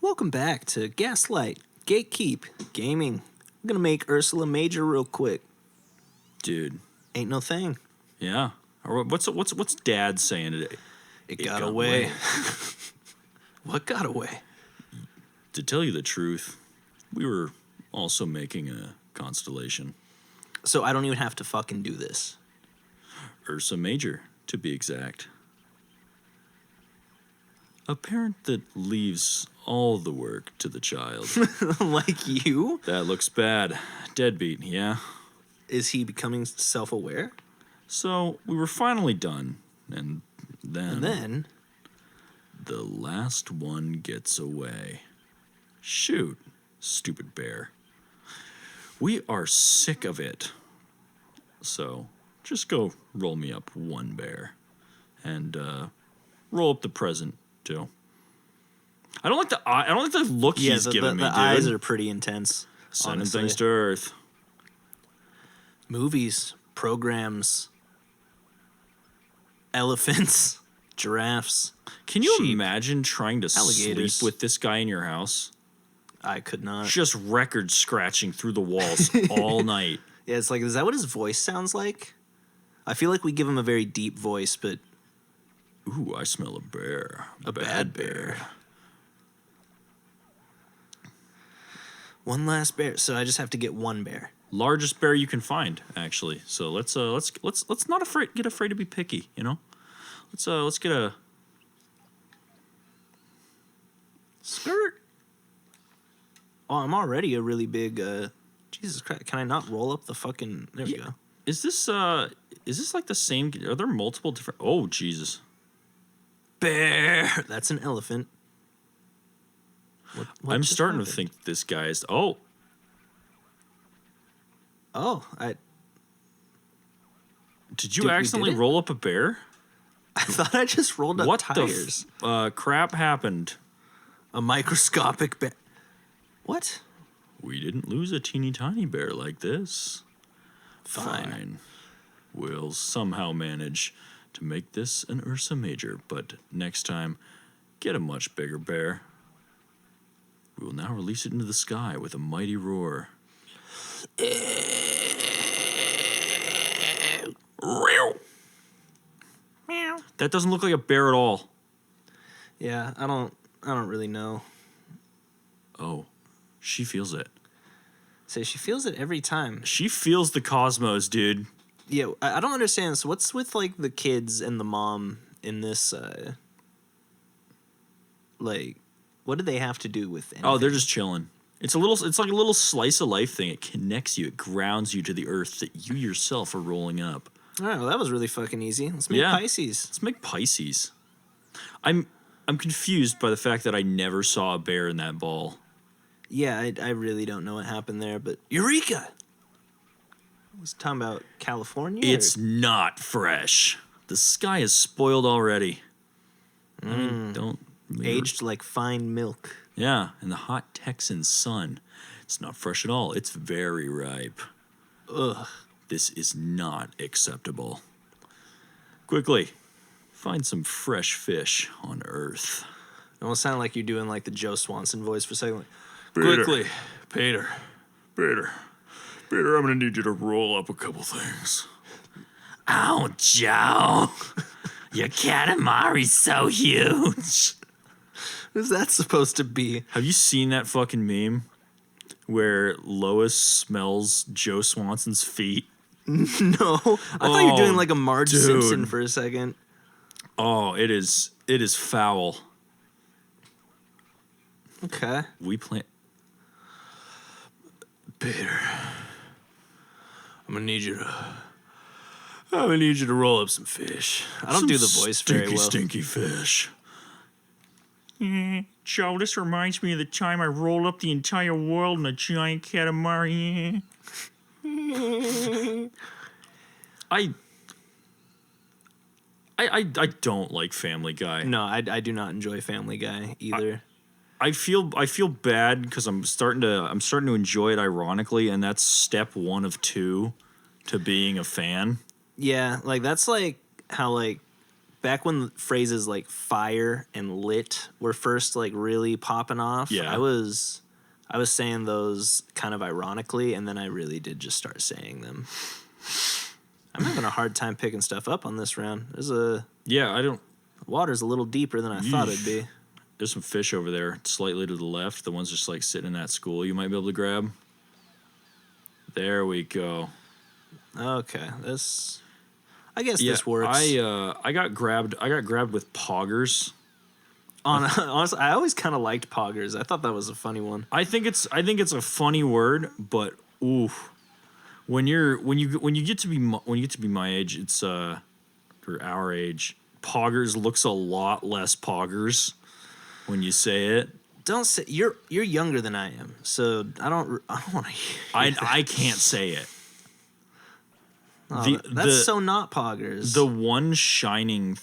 Welcome back to Gaslight, Gatekeep, Gaming. I'm gonna make Ursula Major real quick. Dude. Ain't no thing. Yeah. Or what's Dad saying today? It got away. What got away? To tell you the truth, we were also making a constellation. So I don't even have to fucking do this. Ursa Major, to be exact. A parent that leaves all the work to the child. Like you? That looks bad. Deadbeat, yeah? Is he becoming self-aware? So, we were finally done, and then... the last one gets away. Shoot, stupid bear. We are sick of it. So, just go roll me up one bear. And, roll up the present, too. I don't like the look he's giving me, dude. The eyes are pretty intense. Sending things to Earth. Movies, programs, elephants, giraffes. Can you sheep, imagine trying to alligators. sleep with this guy in your house? I could not. Just record scratching through the walls all night. Yeah, it's like, is that what his voice sounds like? I feel like we give him a very deep voice, but... Ooh, I smell a bear. A bad bear. One last bear. So I just have to get one bear. Largest bear you can find, actually. So let's not get afraid to be picky, you know? Let's get a skirt. Oh, I'm already a really big Jesus Christ. Can I not roll up the fucking there we go. Is this like the same? Are there multiple different? Oh, Jesus. Bear. That's an elephant. What I'm just starting to happened? think this guy is. Oh, did you accidentally roll up a bear? I thought I just rolled up what tires. The crap happened? A microscopic bear. What? We didn't lose a teeny tiny bear like this. Fine. We'll somehow manage to make this an Ursa Major, but next time, get a much bigger bear. We will now release it into the sky with a mighty roar. That doesn't look like a bear at all. Yeah, I don't really know. Oh, she feels it. So she feels it every time. She feels the cosmos, dude. Yeah, I don't understand. So what's with like the kids and the mom in this? Like, what do they have to do with anything? Oh, they're just chilling. It's like a little slice of life thing. It connects you. It grounds you to the earth that you yourself are rolling up. All right, well, that was really fucking easy. Let's make Pisces. Let's make Pisces. I'm confused by the fact that I never saw a bear in that ball. Yeah, I really don't know what happened there, but Eureka! I was talking about California? It's not fresh. The sky is spoiled already. I mean, don't... Aged like fine milk. Yeah, in the hot Texan sun. It's not fresh at all. It's very ripe. Ugh. This is not acceptable. Quickly, find some fresh fish on Earth. It almost sounded like you're doing like the Joe Swanson voice for a second. Like, Peter. quickly, Peter, I'm gonna need you to roll up a couple things. Oh, Joe, your Katamari's so huge. Who's that supposed to be? Have you seen that fucking meme where Lois smells Joe Swanson's feet? No, I thought you were doing like a Marge Simpson for a second. Oh, it is foul. Okay. We plant. Peter, I'm gonna need you to roll up some fish. I don't do the voice very well. Stinky fish. Joe, this reminds me of the time I rolled up the entire world in a giant Katamari. I don't like Family Guy. No, I do not enjoy Family Guy either. I feel bad because I'm starting to enjoy it ironically, and that's step 1 of 2 to being a fan. Yeah, like that's like how like back when phrases like fire and lit were first like really popping off, Yeah. I was saying those kind of ironically, and then I really did just start saying them. I'm having a hard time picking stuff up on this round. Water's a little deeper than I thought it'd be. There's some fish over there, slightly to the left. The one's just like sitting in that school. You might be able to grab. There we go. Okay, I guess this works. I got grabbed with poggers. Honestly, I always kind of liked poggers. I thought that was a funny one. I think it's a funny word, but ooh, when you get to be my age, it's or our age, poggers looks a lot less poggers when you say it. Don't say you're younger than I am, so I don't want to. I can't say it. Oh, that's so not poggers. The one shining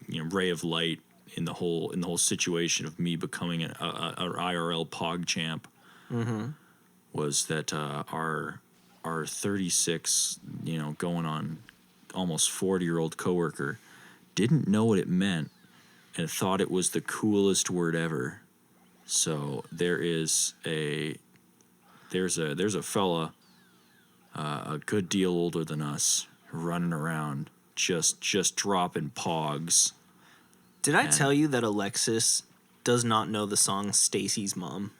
ray of light in the whole situation of me becoming an IRL pog champ was that our 36 going on almost 40-year-old coworker didn't know what it meant and thought it was the coolest word ever. So there's a fella a good deal older than us running around just dropping pogs. Did I tell you that Alexis does not know the song Stacy's Mom?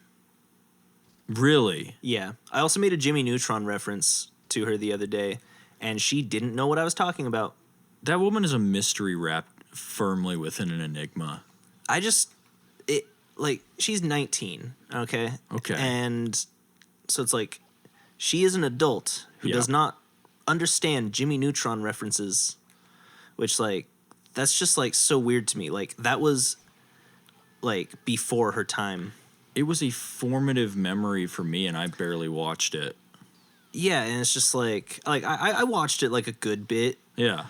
Really? Yeah. I also made a Jimmy Neutron reference to her the other day, and she didn't know what I was talking about. That woman is a mystery wrapped firmly within an enigma. She's 19, okay? Okay. And so it's like, she is an adult who does not understand Jimmy Neutron references, which, like, that's just, like, so weird to me. Like, that was, like, before her time. It was a formative memory for me, and I barely watched it. Yeah, and it's just, like I watched it, like, a good bit. Yeah.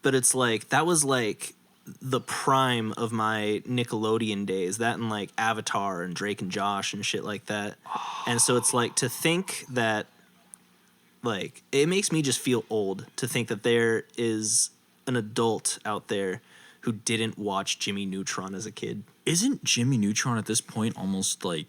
But it's, like, that was, like, the prime of my Nickelodeon days. That and, like, Avatar and Drake and Josh and shit like that. And so it's, like, to think that, like, it makes me just feel old to think that there is an adult out there who didn't watch Jimmy Neutron as a kid. Isn't Jimmy Neutron at this point almost, like,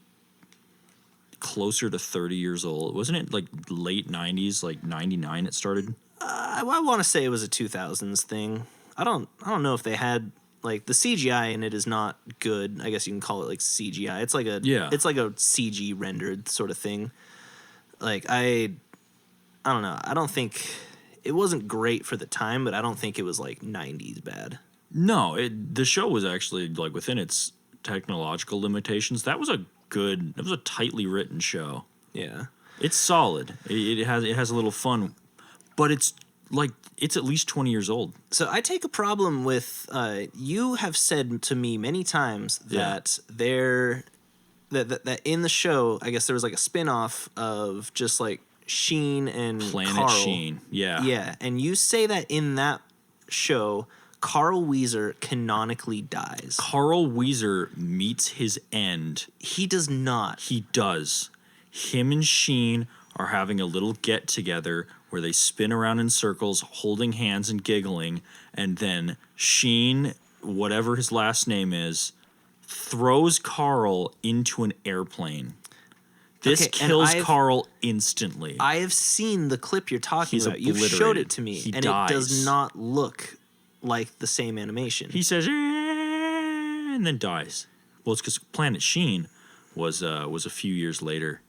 closer to 30 years old? Wasn't it, like, late 90s, like 99 it started? I want to say it was a 2000s thing. I don't know if they had, like, the CGI in it is not good. I guess you can call it, like, CGI. It's like a CG rendered sort of thing. Like, I don't know. I don't think it wasn't great for the time, but I don't think it was, like, 90s bad. No, the show was actually, like, within its technological limitations. That was a tightly written show. Yeah. It's solid. It has a little fun, but it's at least 20 years old. So I take a problem with you have said to me many times that that in the show, I guess there was like a spin-off of just like Sheen and Planet Carl. Sheen. Yeah. Yeah, and you say that in that show Carl Wheezer canonically dies. Carl Wheezer meets his end. He does not. He does. Him and Sheen are having a little get together where they spin around in circles, holding hands and giggling, and then Sheen, whatever his last name is, throws Carl into an airplane. This kills Carl instantly. I have seen the clip you're talking about. You've showed it to me, He and dies. It does not look like the same animation. He says, and then dies. Well, it's because Planet Sheen was a few years later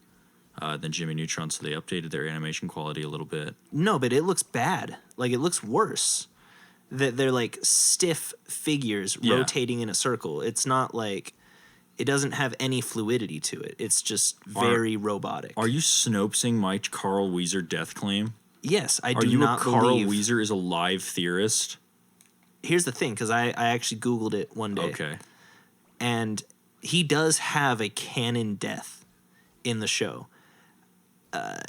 than Jimmy Neutron, so they updated their animation quality a little bit. No, but it looks bad. Like, it looks worse. They're like stiff figures rotating in a circle. It's not like, it doesn't have any fluidity to it. It's just very robotic. Are you Snopesing my Carl Wheezer death claim? Yes, I do not believe. Are you a Carl believe. Wheezer is a live theorist? Here's the thing, because I actually Googled it one day. Okay. And he does have a canon death in the show.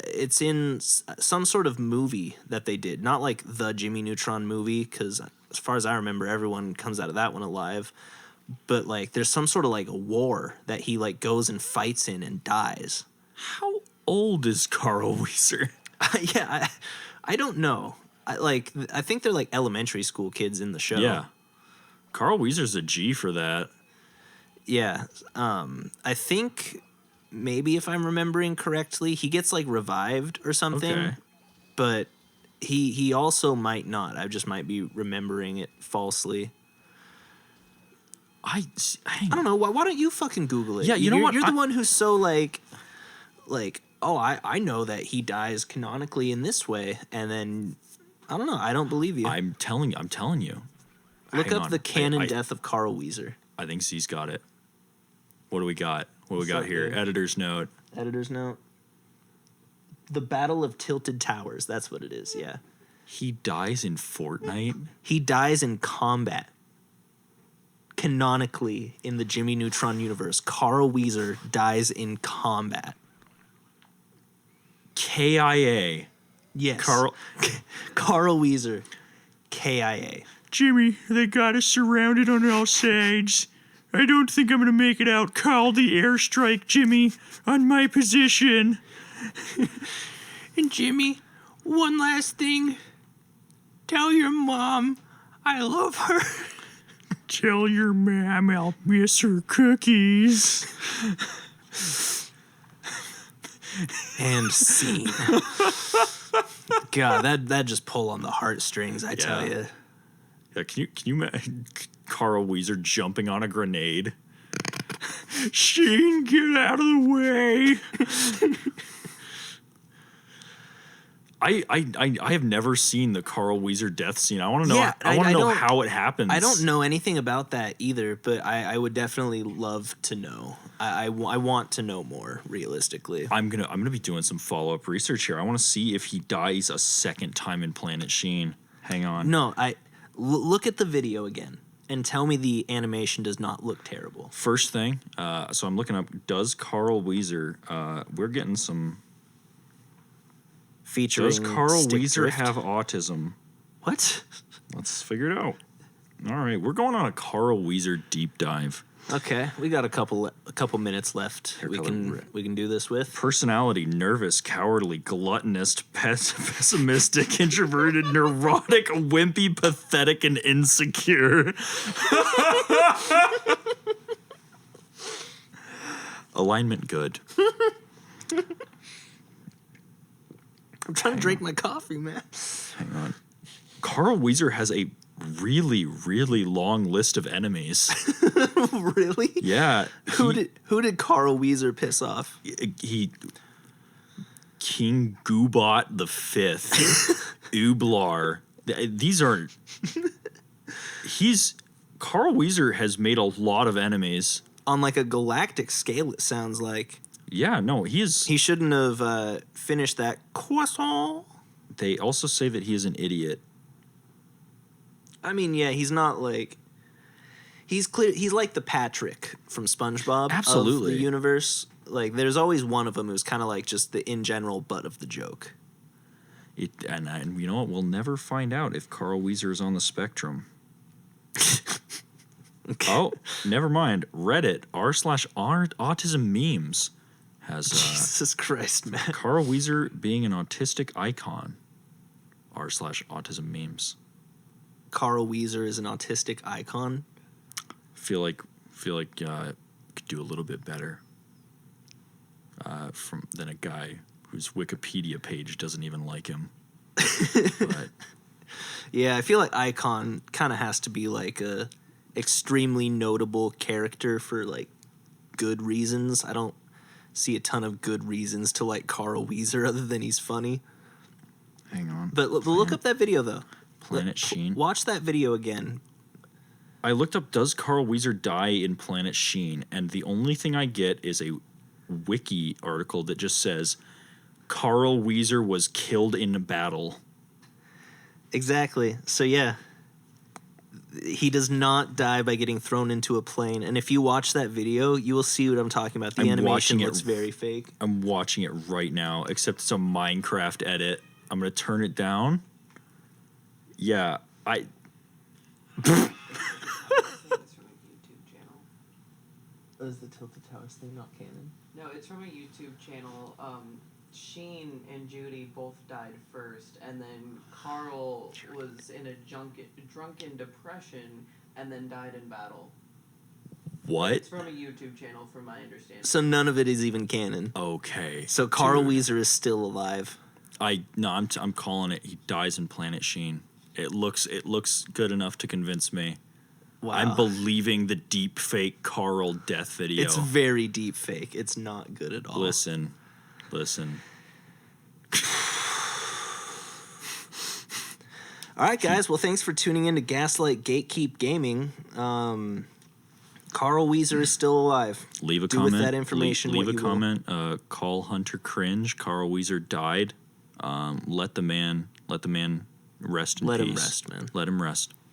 It's in some sort of movie that they did. Not like the Jimmy Neutron movie, because as far as I remember, everyone comes out of that one alive. But, like, there's some sort of, like, a war that he, like, goes and fights in and dies. How old is Carl Wheezer? Yeah, I don't know. I think they're like elementary school kids in the show. Yeah. Carl Wheezer's a G for that. Yeah. I think maybe if I'm remembering correctly, he gets like revived or something. Okay. But he also might not. I just might be remembering it falsely. I don't know. Why don't you fucking Google it? Yeah, you know what? You're the one who's so like, oh, I know that he dies canonically in this way, and then I don't know. I don't believe you. I'm telling you. Look up the canon death of Carl Wheezer. I think Z's got it. What do we got? What do we got here? Editor's note. Editor's note. The Battle of Tilted Towers. That's what it is. Yeah. He dies in Fortnite? He dies in combat. Canonically, in the Jimmy Neutron universe, Carl Wheezer dies in combat. K.I.A. Yes. Carl Wheezer. K.I.A. Jimmy, they got us surrounded on all sides. I don't think I'm going to make it out. Call the airstrike, Jimmy, on my position. And Jimmy, one last thing. Tell your mom I love her. Tell your mom I'll miss her cookies. And scene. God, that just pull on the heartstrings, I tell you. Yeah, can you imagine Carl Wheezer jumping on a grenade? Shane, get out of the way. I have never seen the Carl Wheezer death scene. I want to know. Yeah, I want to know how it happens. I don't know anything about that either, but I would definitely love to know. I want to know more realistically. I'm gonna be doing some follow-up research here. I want to see if he dies a second time in Planet Sheen. Hang on. No, look at the video again and tell me the animation does not look terrible. First thing, so I'm looking up. Does Carl Wheezer? We're getting some. Featuring Does Carl Wheezer drift? have autism? What? Let's figure it out. All right, we're going on a Carl Wheezer deep dive. Okay, we got a couple minutes left. We can do this with. Personality: nervous, cowardly, gluttonous, pessimistic, introverted, neurotic, wimpy, pathetic, and insecure. Alignment good. I'm trying to drink my coffee, man. Hang on. Carl Wheezer has a really, really long list of enemies. Really? Yeah. Who did Carl Wheezer piss off? He King Goobot the Fifth, Ublar. These are. Carl Wheezer has made a lot of enemies on like a galactic scale. It sounds like. Yeah, no, he shouldn't have finished that croissant. They also say that he is an idiot. I mean, yeah, he's not like. He's clear. He's like the Patrick from SpongeBob. Absolutely. Of the universe. Like, there's always one of them who's kind of like just the in general butt of the joke. And you know what? We'll never find out if Carl Wheezer is on the spectrum. Okay. Oh, never mind. Reddit r/autism memes has Jesus Christ, man. Carl Wheezer being an autistic icon. r/autism memes. Carl Wheezer is an autistic icon. Feel like could do a little bit better than a guy whose Wikipedia page doesn't even like him. But yeah, I feel like icon kind of has to be like a extremely notable character for like good reasons. I don't see a ton of good reasons to like Carl Wheezer other than he's funny. Hang on. But look up that video though. Planet Sheen. Watch that video again. I looked up does Carl Wheezer die in Planet Sheen, and the only thing I get is a wiki article that just says Carl Wheezer was killed in a battle. Exactly. So yeah, he does not die by getting thrown into a plane. And if you watch that video, you will see what I'm talking about. The animation looks very fake. I'm watching it right now, except it's a Minecraft edit. I'm going to turn it down. Yeah, Is the Tilted Towers thing not canon? No, it's from a YouTube channel. Sheen and Judy both died first, and then Carl was in a drunken depression and then died in battle. What? It's from a YouTube channel, from my understanding. So none of it is even canon. Okay. So Carl Wheezer is still alive. I'm calling it. He dies in Planet Sheen. It looks good enough to convince me. Wow. I'm believing the deep fake Carl death video. It's very deep fake. It's not good at all. Listen. All right, guys. Well, thanks for tuning in to Gaslight Gatekeep Gaming. Carl Wheezer is still alive. Leave a Do comment. with that information Leave what a you will. comment. Call Hunter cringe. Carl Wheezer died. Let the man rest in peace. Let him rest, man. Let him rest.